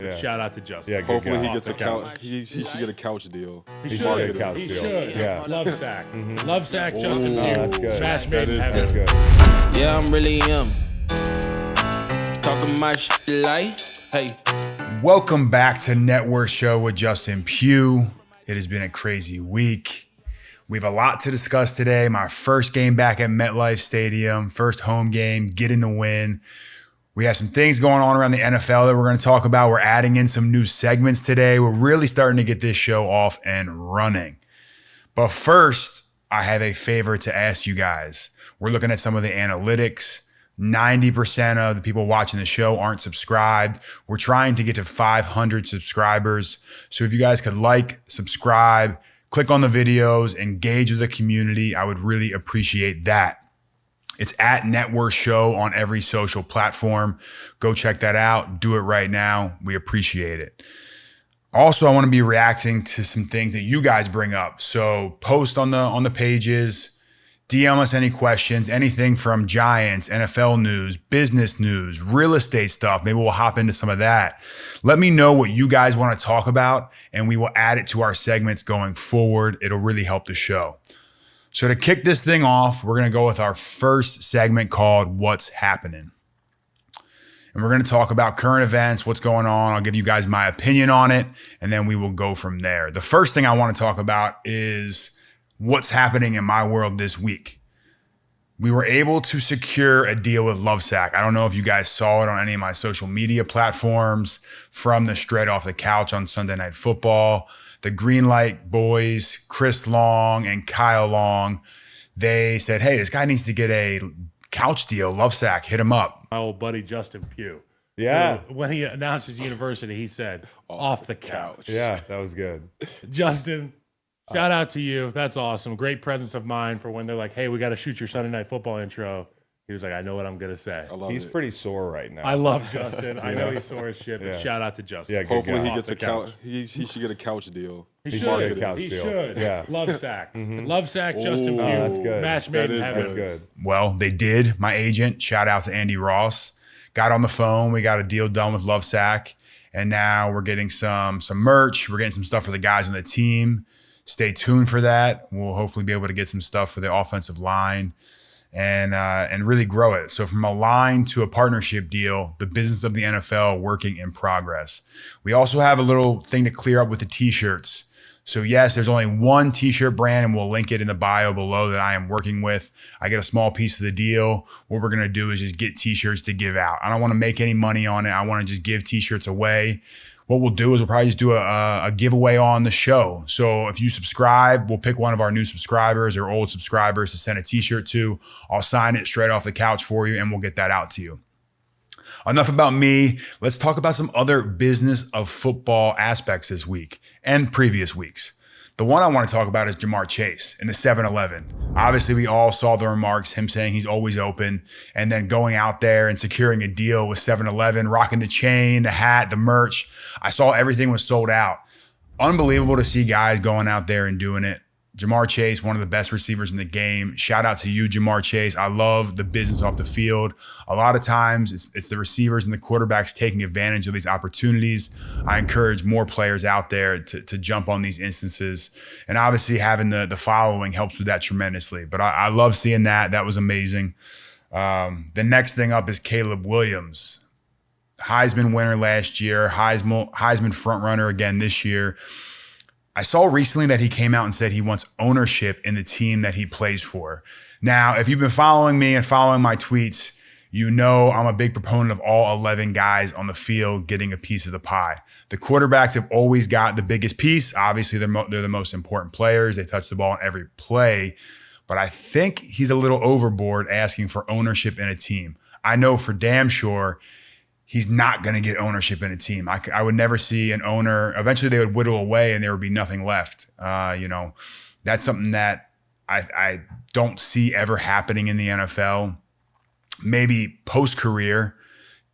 Yeah. Shout out to Justin. Yeah, good Hopefully guy. he gets a couch. couch. He should get a couch deal. He He should. should get a couch He deal. should. Yeah. Lovesac. Mm-hmm. Lovesac, Justin Ooh. Pugh. That's good. Match made That in is heaven. That's good. Yeah, I'm really talking my shit like, hey. Welcome back to Net Worth Show with Justin Pugh. It has been a crazy week. We have a lot to discuss today. My first game back at Metlife Stadium, first home game, getting the win. We have some things going on around the NFL that we're going to talk about. We're adding in some new segments today. We're really starting to get this show off and running. But first, I have a favor to ask you guys. We're looking at some of the analytics. 90% of the people watching the show aren't subscribed. We're trying to get to 500 subscribers. So if you guys could like, subscribe, click on the videos, engage with the community, I would really appreciate that. It's at Net Worth Show on every social platform. Go check that out. Do it right now. We appreciate it. Also, I want to be reacting to some things that you guys bring up. So post on the pages, DM us any questions, anything from Giants, NFL news, business news, real estate stuff. Maybe we'll hop into some of that. Let me know what you guys want to talk about, and we will add it to our segments going forward. It'll really help the show. So to kick this thing off, we're going to go with our first segment called What's Happening. And we're going to talk about current events, what's going on. I'll give you guys my opinion on it, and then we will go from there. The first thing I want to talk about is what's happening in my world this week. We were able to secure a deal with Lovesac. I don't know if you guys saw it on any of my social media platforms, from the Straight Off the Couch on Sunday Night Football. The Greenlight boys, Chris Long and Kyle Long, they said, hey, this guy needs to get a couch deal. Lovesac, hit him up. My old buddy Justin Pugh. Yeah. When he announced his university, he said, off the couch. Yeah, that was good. Justin, shout out to you. That's awesome. Great presence of mind for when they're like, hey, we got to shoot your Sunday Night Football intro. He was like, I know what I'm going to say. I love He's it. pretty sore right now. I love Justin. I know he's sore as shit, but Yeah. shout out to Justin. Yeah, good Hopefully guy. he Off gets the a couch. He should get a couch deal. He should should. get a couch He deal. should. Yeah. Lovesac. Lovesac, Justin Pugh. Oh, that's good. Match made That in is heaven. That's good. Well, they did. My agent, shout out to Andy Ross, got on the phone. We got a deal done with Lovesac, and now we're getting some merch. We're getting some stuff for the guys on the team. Stay tuned for that. We'll hopefully be able to get some stuff for the offensive line and really grow it. So from a line to a partnership deal, the business of the NFL working in progress. We also have a little thing to clear up with the t-shirts. So yes, there's only one t-shirt brand, and we'll link it in the bio below, that I am working with. I get a small piece of the deal. What we're going to do is just get t-shirts to give out. I don't want to make any money on it. I want to just give t-shirts away. What we'll do is we'll probably just do a giveaway on the show. So if you subscribe, we'll pick one of our new subscribers or old subscribers to send a t-shirt to. I'll sign it straight off the couch for you, and we'll get that out to you. Enough about me. Let's talk about some other business of football aspects this week and previous weeks. The one I want to talk about is Ja'Marr Chase in the 7-Eleven. Obviously, we all saw the remarks, him saying he's always open, and then going out there and securing a deal with 7-Eleven, rocking the chain, the hat, the merch. I saw everything was sold out. Unbelievable to see guys going out there and doing it. Ja'Marr Chase, one of the best receivers in the game. Shout out to you, Ja'Marr Chase. I love the business off the field. A lot of times it's the receivers and the quarterbacks taking advantage of these opportunities. I encourage more players out there to jump on these instances. And obviously having the following helps with that tremendously. But I love seeing that. That was amazing. The next thing up is Caleb Williams. Heisman winner last year, Heisman frontrunner again this year. I saw recently that he came out and said he wants ownership in the team that he plays for. Now, if you've been following me and following my tweets, you know I'm a big proponent of all 11 guys on the field getting a piece of the pie. The quarterbacks have always got the biggest piece. Obviously, they're the most important players. They touch the ball in every play. But I think he's a little overboard asking for ownership in a team. I know for damn sure he's not going to get ownership in a team. I would never see an owner. Eventually, they would whittle away and there would be nothing left. That's something that I don't see ever happening in the NFL. Maybe post-career,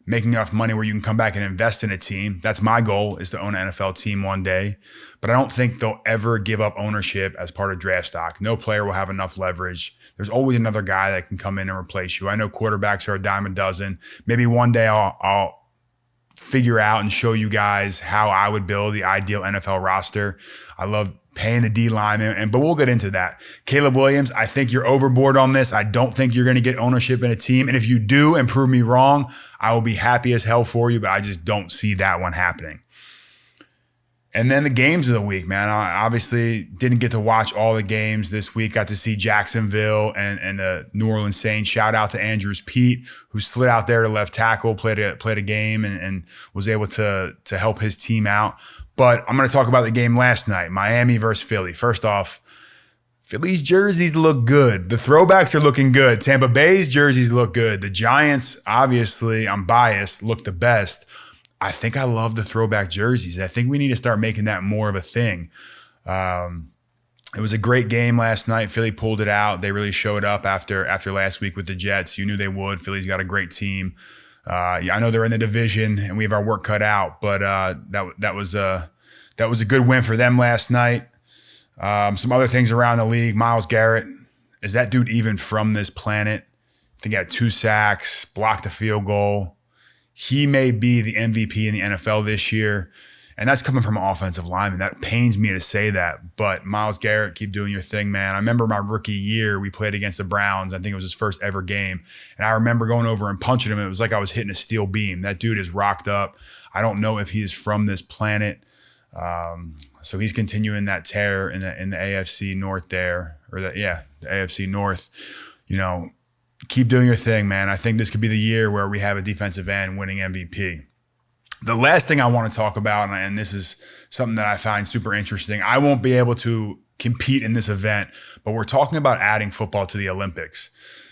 making enough money where you can come back and invest in a team. That's my goal, is to own an NFL team one day. But I don't think they'll ever give up ownership as part of draft stock. No player will have enough leverage. There's always another guy that can come in and replace you. I know quarterbacks are a dime a dozen. Maybe one day I'll figure out and show you guys how I would build the ideal NFL roster. I love paying the D lineman, but we'll get into that. Caleb Williams, I think you're overboard on this. I don't think you're going to get ownership in a team. And if you do and prove me wrong, I will be happy as hell for you, but I just don't see that one happening. And then the games of the week, man. I obviously didn't get to watch all the games this week. Got to see Jacksonville and the New Orleans Saints. Shout out to Andrews Pete, who slid out there to left tackle, played a game and was able to help his team out. But I'm going to talk about the game last night, Miami versus Philly. First off, Philly's jerseys look good. The throwbacks are looking good. Tampa Bay's jerseys look good. The Giants, obviously, I'm biased, look the best. I think I love the throwback jerseys. I think we need to start making that more of a thing. It was a great game last night. Philly pulled it out. They really showed up after last week with the Jets. You knew they would. Philly's got a great team. I know they're in the division and we have our work cut out, but that was a good win for them last night. Some other things around the league. Myles Garrett, is that dude even from this planet? I think he had 2 sacks, blocked a field goal. He may be the MVP in the NFL this year, and that's coming from an offensive lineman. That pains me to say that, but Myles Garrett, keep doing your thing, man. I remember my rookie year, we played against the Browns. I think it was his first ever game, and I remember going over and punching him. It was like I was hitting a steel beam. That dude is rocked up. I don't know if he is from this planet, so he's continuing that tear in the AFC North there, the AFC North. You know, keep doing your thing, man. I think this could be the year where we have a defensive end winning MVP. The last thing I want to talk about, and this is something that I find super interesting, I won't be able to compete in this event, but we're talking about adding football to the Olympics.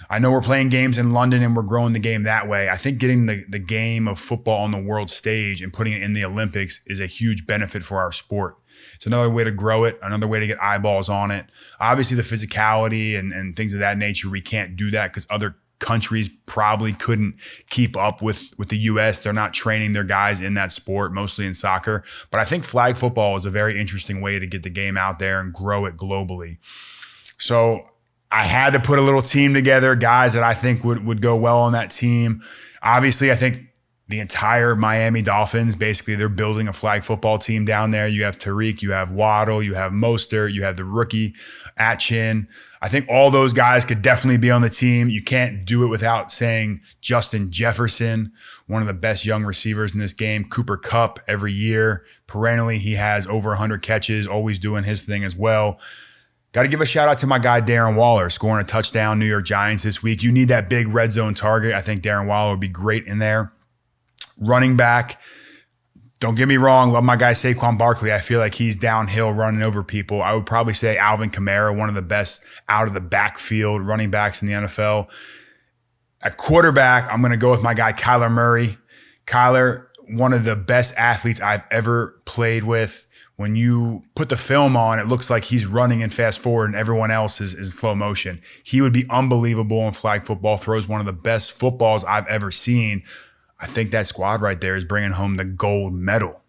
I know we're playing games in London and we're growing the game that way. I think getting the game of football on the world stage and putting it in the Olympics is a huge benefit for our sport. It's another way to grow it, another way to get eyeballs on it. Obviously, the physicality and things of that nature, we can't do that because other countries probably couldn't keep up with the U.S. They're not training their guys in that sport, mostly in soccer. But I think flag football is a very interesting way to get the game out there and grow it globally. So I had to put a little team together, guys that I think would go well on that team. Obviously, I think the entire Miami Dolphins, basically, they're building a flag football team down there. You have Tariq, you have Waddle, you have Mostert, you have the rookie Atchin. I think all those guys could definitely be on the team. You can't do it without saying Justin Jefferson, one of the best young receivers in this game. Cooper Kupp every year. Perennially, he has over 100 catches, always doing his thing as well. Got to give a shout out to my guy, Darren Waller, scoring a touchdown, New York Giants this week. You need that big red zone target. I think Darren Waller would be great in there. Running back, don't get me wrong, love my guy Saquon Barkley. I feel like he's downhill running over people. I would probably say Alvin Kamara, one of the best out of the backfield running backs in the NFL. At quarterback, I'm going to go with my guy Kyler Murray. Kyler, one of the best athletes I've ever played with. When you put the film on, it looks like he's running in fast forward and everyone else is in slow motion. He would be unbelievable in flag football, throws one of the best footballs I've ever seen. I think that squad right there is bringing home the gold medal.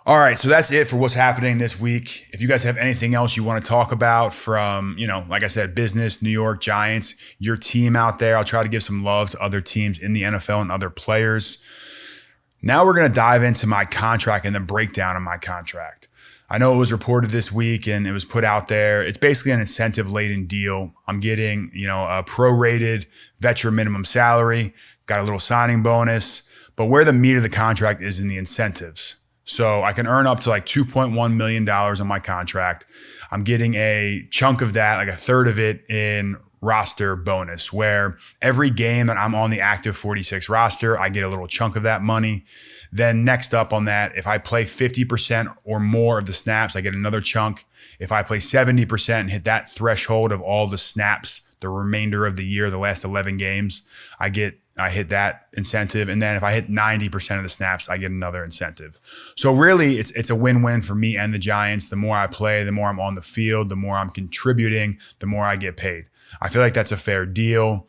All right, so that's it for what's happening this week. If you guys have anything else you want to talk about from, like I said, business, New York Giants, your team out there, I'll try to give some love to other teams in the NFL and other players. Now we're going to dive into my contract and the breakdown of my contract. I know it was reported this week and it was put out there. It's basically an incentive-laden deal. I'm getting, a prorated veteran minimum salary, got a little signing bonus, but where the meat of the contract is in the incentives. So I can earn up to like $2.1 million on my contract. I'm getting a chunk of that, like a third of it in roster bonus, where every game that I'm on the active 46 roster, I get a little chunk of that money. Then next up on that, if I play 50% or more of the snaps, I get another chunk. If I play 70% and hit that threshold of all the snaps, the remainder of the year, the last 11 games, I hit that incentive. And then if I hit 90% of the snaps, I get another incentive. So really, it's a win-win for me and the Giants. The more I play, the more I'm on the field, the more I'm contributing, the more I get paid. I feel like that's a fair deal.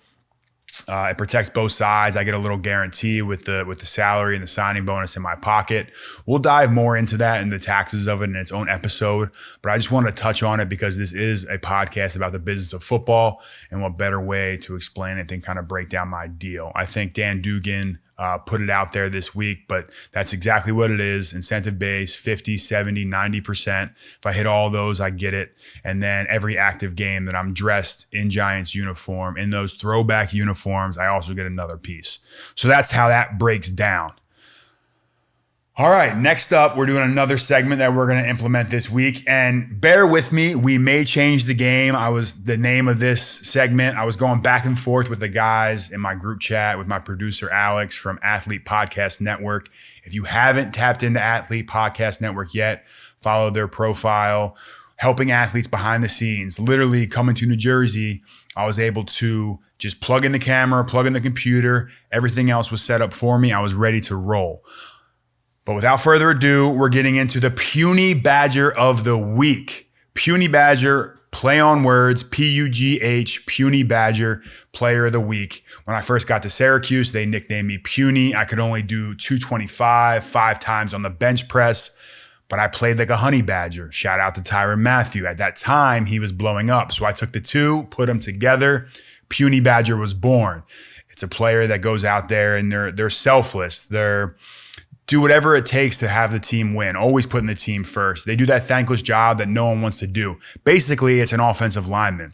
It protects both sides. I get a little guarantee with the salary and the signing bonus in my pocket. We'll dive more into that and the taxes of it in its own episode, but I just wanted to touch on it because this is a podcast about the business of football, and what better way to explain it than kind of break down my deal. I think Dan Dugan put it out there this week, but that's exactly what it is. Incentive base, 50, 70, 90%. If I hit all those, I get it. And then every active game that I'm dressed in Giants uniform, in those throwback uniforms, I also get another piece. So that's how that breaks down. All right, next up, we're doing another segment that we're going to implement this week. And bear with me, we may change the game. The name of this segment, I was going back and forth with the guys in my group chat with my producer, Alex, from Athlete Podcast Network. If you haven't tapped into Athlete Podcast Network yet, follow their profile, helping athletes behind the scenes. Literally coming to New Jersey, I was able to just plug in the camera, plug in the computer. Everything else was set up for me. I was ready to roll. But without further ado, we're getting into the Pughny Badger of the week. Pughny Badger, play on words, P-U-G-H, Pughny Badger, player of the week. When I first got to Syracuse, they nicknamed me Pughny. I could only do 225, 5 times on the bench press, but I played like a honey badger. Shout out to Tyrann Mathieu. At that time, he was blowing up. So I took the two, put them together. Pughny Badger was born. It's a player that goes out there and they're selfless. They're do whatever it takes to have the team win, always putting the team first. They do that thankless job that no one wants to do. Basically, it's an offensive lineman.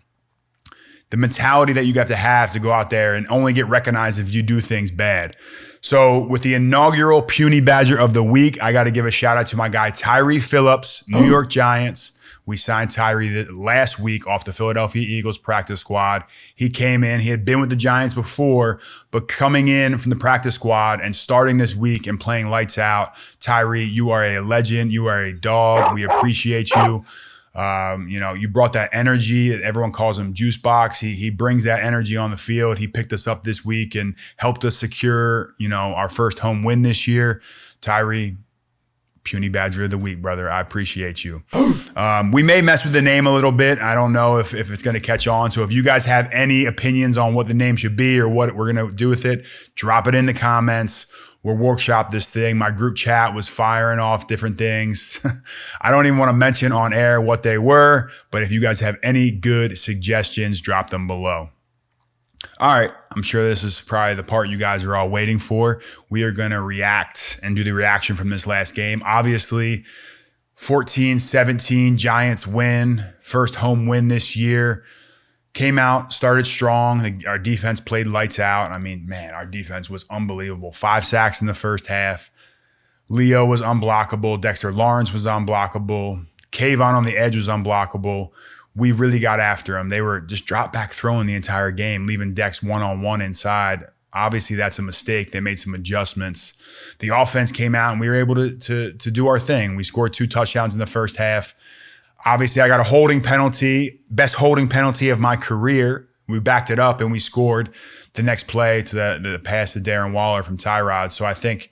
The mentality that you got to have to go out there and only get recognized if you do things bad. So with the inaugural Pughny Badger of the week, I got to give a shout out to my guy, Tyree Phillips, New York Giants. We signed Tyree last week off the Philadelphia Eagles practice squad. He came in. He had been with the Giants before, but coming in from the practice squad and starting this week and playing lights out, Tyree, you are a legend. You are a dog. We appreciate you. You brought that energy. Everyone calls him Juice Box. He brings that energy on the field. He picked us up this week and helped us secure, our first home win this year. Tyree, Pughny Badger of the week, brother. I appreciate you. We may mess with the name a little bit. I don't know if it's going to catch on. So if you guys have any opinions on what the name should be or what we're going to do with it, drop it in the comments. We'll workshop this thing. My group chat was firing off different things. I don't even want to mention on air what they were, but if you guys have any good suggestions, drop them below. All right, I'm sure this is probably the part you guys are all waiting for. We are going to react and do the reaction from this last game. Obviously, 14-17 Giants win, first home win this year. Came out, started strong. Our defense played lights out. I mean, man, our defense was unbelievable. 5 sacks in the first half. Leo was unblockable. Dexter Lawrence was unblockable. Kayvon on the edge was unblockable. We really got after them. They were just drop back throwing the entire game, leaving Dex one-on-one inside. Obviously, that's a mistake. They made some adjustments. The offense came out, and we were able to do our thing. We scored 2 touchdowns in the first half. Obviously, I got a holding penalty, best holding penalty of my career. We backed it up, and we scored the next play to the pass to Darren Waller from Tyrod. So I think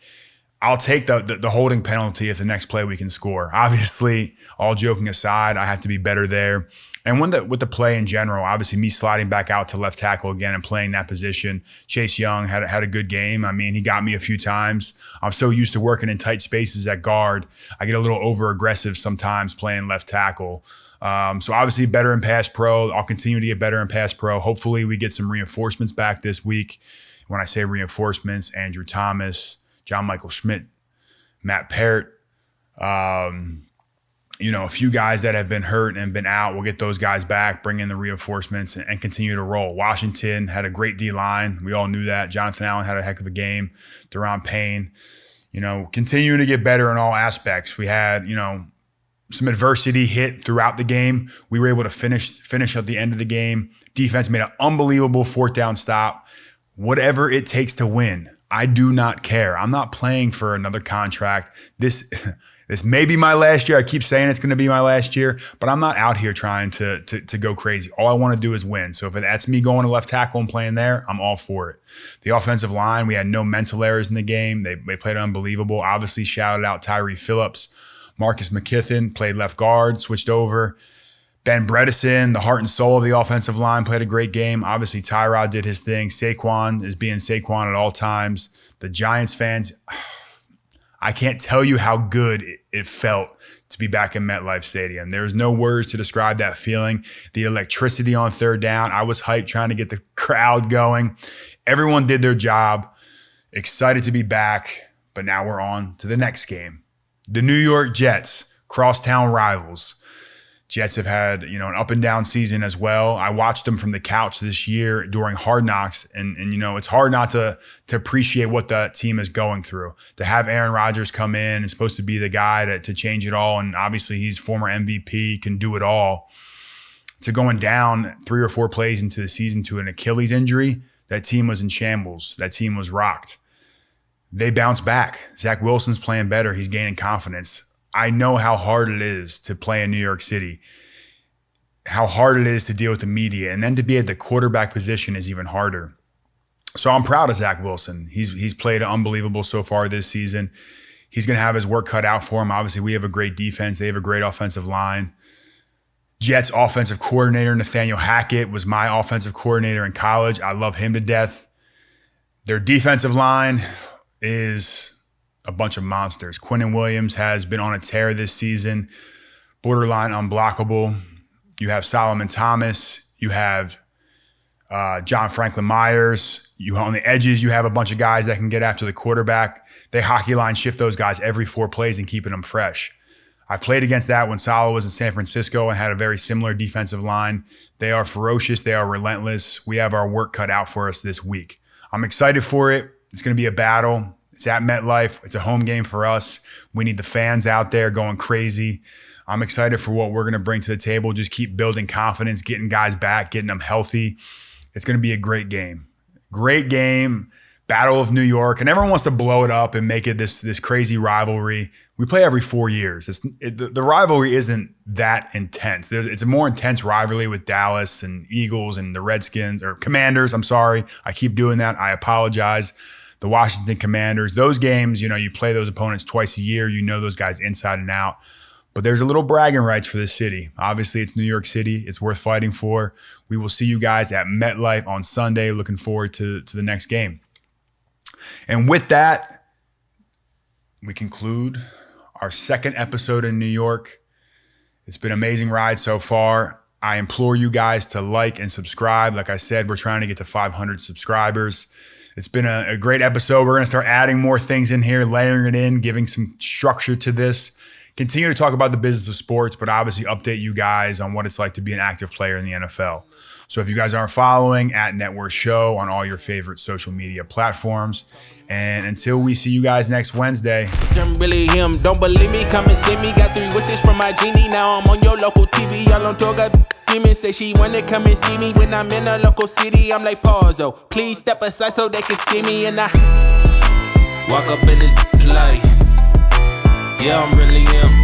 I'll take the holding penalty if the next play we can score. Obviously, all joking aside, I have to be better there. And with the play in general, obviously me sliding back out to left tackle again and playing that position. Chase Young had a good game. I mean, he got me a few times. I'm so used to working in tight spaces at guard. I get a little over aggressive sometimes playing left tackle. So obviously better in pass pro. I'll continue to get better in pass pro. Hopefully we get some reinforcements back this week. When I say reinforcements, Andrew Thomas, John Michael Schmidt, Matt Parrott, a few guys that have been hurt and been out. We'll get those guys back, bring in the reinforcements, and continue to roll. Washington had a great D-line. We all knew that. Jonathan Allen had a heck of a game. Deron Payne, continuing to get better in all aspects. We had, some adversity hit throughout the game. We were able to finish at the end of the game. Defense made an unbelievable 4th down stop. Whatever it takes to win. I do not care. I'm not playing for another contract. This may be my last year. I keep saying it's going to be my last year, but I'm not out here trying to go crazy. All I want to do is win. So if that's me going to left tackle and playing there, I'm all for it. The offensive line, we had no mental errors in the game. They played unbelievable. Obviously, shouted out Tyree Phillips. Marcus McKithen played left guard, switched over. Ben Bredesen, the heart and soul of the offensive line, played a great game. Obviously, Tyrod did his thing. Saquon is being Saquon at all times. The Giants fans, I can't tell you how good it felt to be back in Metlife Stadium. There's no words to describe that feeling. The electricity on 3rd down. I was hyped trying to get the crowd going. Everyone did their job. Excited to be back, but now we're on to the next game. The New York Jets, crosstown rivals. Jets have had, an up and down season as well. I watched them from the couch this year during Hard Knocks, and it's hard not to appreciate what the team is going through. To have Aaron Rodgers come in is supposed to be the guy to change it all, and obviously he's former MVP, can do it all. To going down 3 or 4 plays into the season to an Achilles injury, that team was in shambles. That team was rocked. They bounced back. Zach Wilson's playing better. He's gaining confidence. I know how hard it is to play in New York City, how hard it is to deal with the media, and then to be at the quarterback position is even harder. So I'm proud of Zach Wilson. He's played unbelievable so far this season. He's going to have his work cut out for him. Obviously, we have a great defense. They have a great offensive line. Jets offensive coordinator Nathaniel Hackett was my offensive coordinator in college. I love him to death. Their defensive line is a bunch of monsters. Quinnen Williams has been on a tear this season, borderline unblockable. You have Solomon Thomas. You have John Franklin Myers. On the edges, you have a bunch of guys that can get after the quarterback. They hockey line shift those guys every 4 plays and keeping them fresh. I played against that when Salah was in San Francisco and had a very similar defensive line. They are ferocious. They are relentless. We have our work cut out for us this week. I'm excited for it. It's going to be a battle. It's at Metlife. It's a home game for us. We need the fans out there going crazy. I'm excited for what we're going to bring to the table. Just keep building confidence, getting guys back, getting them healthy. It's going to be a great game. Great game. Battle of New York. And everyone wants to blow it up and make it this crazy rivalry. We play every 4 years. The rivalry isn't that intense. It's a more intense rivalry with Dallas and Eagles and the Redskins, or Commanders. I'm sorry. I keep doing that. I apologize. The Washington Commanders. Those games, you play those opponents twice a year. You know those guys inside and out. But there's a little bragging rights for this city. Obviously, it's New York City. It's worth fighting for. We will see you guys at MetLife on Sunday. Looking forward to the next game. And with that, we conclude our second episode in New York. It's been an amazing ride so far. I implore you guys to like and subscribe. Like I said, we're trying to get to 500 subscribers. It's been a great episode. We're going to start adding more things in here, layering it in, giving some structure to this. Continue to talk about the business of sports, but obviously update you guys on what it's like to be an active player in the NFL. So if you guys aren't following, at Net Worth Show on all your favorite social media platforms. And until we see you guys next Wednesday. I'm really him. Don't believe me? Come and see me. Got 3 wishes from my genie. Now I'm on your local TV. Y'all on tour. Got demons. Say she wanna come and see me when I'm in a local city. I'm like, pause though. Please step aside so they can see me. And I walk up in this light. Yeah, I'm really him.